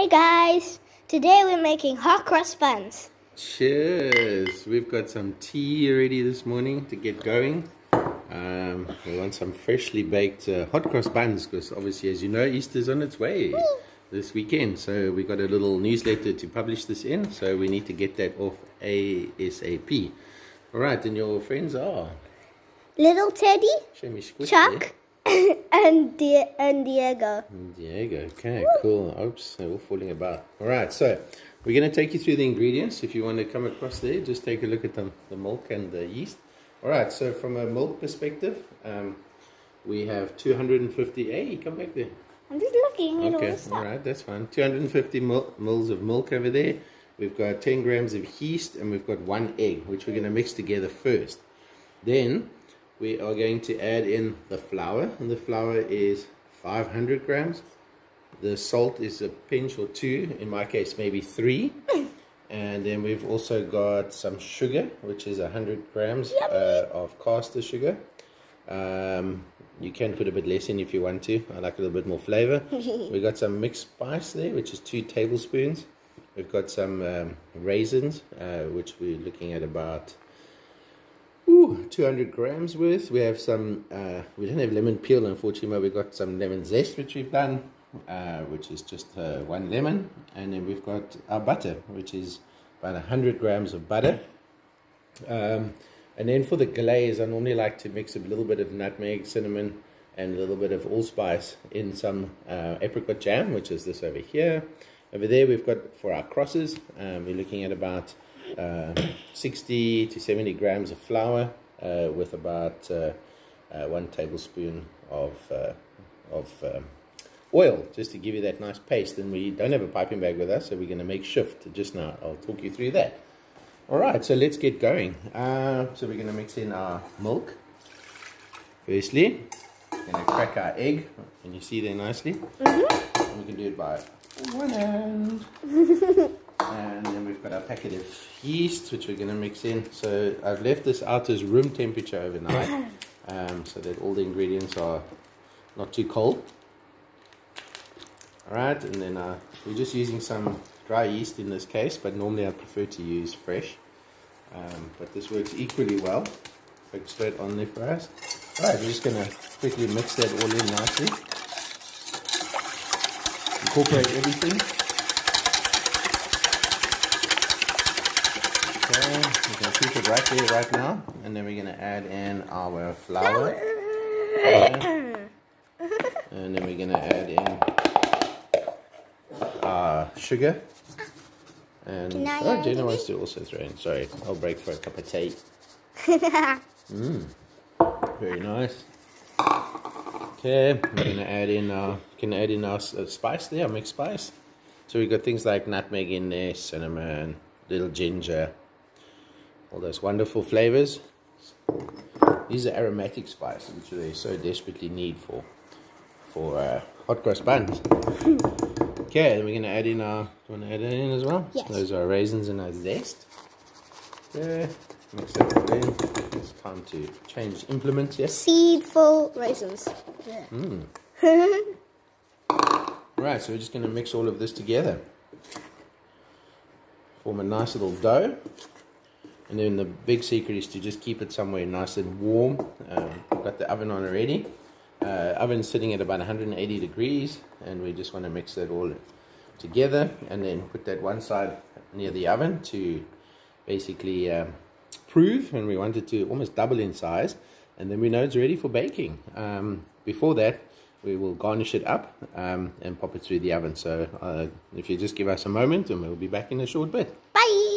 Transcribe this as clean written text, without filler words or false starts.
Hey guys, today we're making hot cross buns. Cheers! We've got some tea ready this morning to get going. We want some freshly baked hot cross buns because obviously, as you know, Easter's on its way this weekend. So we got a little newsletter to publish this in, so we need to get that off ASAP. Alright, and your friends are? Little Teddy, Show me squish Chuck, and Diego. Diego, okay, cool. Oops, they're all falling about. Alright, so we're going to take you through the ingredients. If you want to come across there, just take a look at the milk and the yeast. Alright, so from a milk perspective, we have 250, hey, come back there. I'm just looking at all Okay, the stuff. alright, that's fine. 250 mils of milk over there. We've got 10 grams of yeast, and we've got 1 egg, which we're going to mix together first. Then we are going to add in the flour, and the flour is 500 grams. The salt is a pinch or two, in my case maybe 3. And then we've also got some sugar, which is 100 grams of caster sugar. You can put a bit less in if you want to. I like a little bit more flavor. We've got some mixed spice there, which is 2 tablespoons. We've got some raisins, which we're looking at about 200 grams worth. We have some, we don't have lemon peel unfortunately, but we've got some lemon zest which we've done, which is just 1 lemon. And then we've got our butter, which is about 100 grams of butter. And then for the glaze, I normally like to mix a little bit of nutmeg, cinnamon, and a little bit of allspice in some apricot jam, which is this over here. Over there we've got, for our crosses, we're looking at about 60 to 70 grams of flour with about 1 tablespoon of oil, just to give you that nice paste. And we don't have a piping bag with us, so we're going to make shift just now. I'll talk you through that. Alright, so let's get going. So we're going to mix in our milk. Firstly, we're going to crack our egg. Can you see there nicely? And we can do it by one hand. And then we've got our packet of yeast, which we're going to mix in. So I've left this out as room temperature overnight, so that all the ingredients are not too cold. Alright, and then we're just using some dry yeast in this case, but normally I prefer to use fresh. But this works equally well. Put straight on there for us. Alright, we're just going to quickly mix that all in nicely. Incorporate everything. Okay, we're going to keep it right there right now. And then we're going to add in our flour. Okay. And then we're going to add in sugar. And Jenna wants to also throw in. Sorry, I'll break for a cup of tea. Very nice. Okay, we're gonna add in our spice there, our mixed spice. So we've got things like nutmeg in there, cinnamon, little ginger, all those wonderful flavors. These are aromatic spices, which they so desperately need for hot cross buns. Okay, then we're going to add in our, do you want to add it in as well? Yes. Those are raisins and our zest. Okay, mix that all in. It's time to change implements, yes? Seedful raisins. Right, so we're just going to mix all of this together. Form a nice little dough. And then the big secret is to just keep it somewhere nice and warm. We've got the oven on already. Oven's sitting at about 180 degrees, and we just want to mix that all together and then put that one side near the oven to basically prove, and we want it to almost double in size, and then we know it's ready for baking. Before that, we will garnish it up and pop it through the oven. So if you just give us a moment, and we'll be back in a short bit. Bye!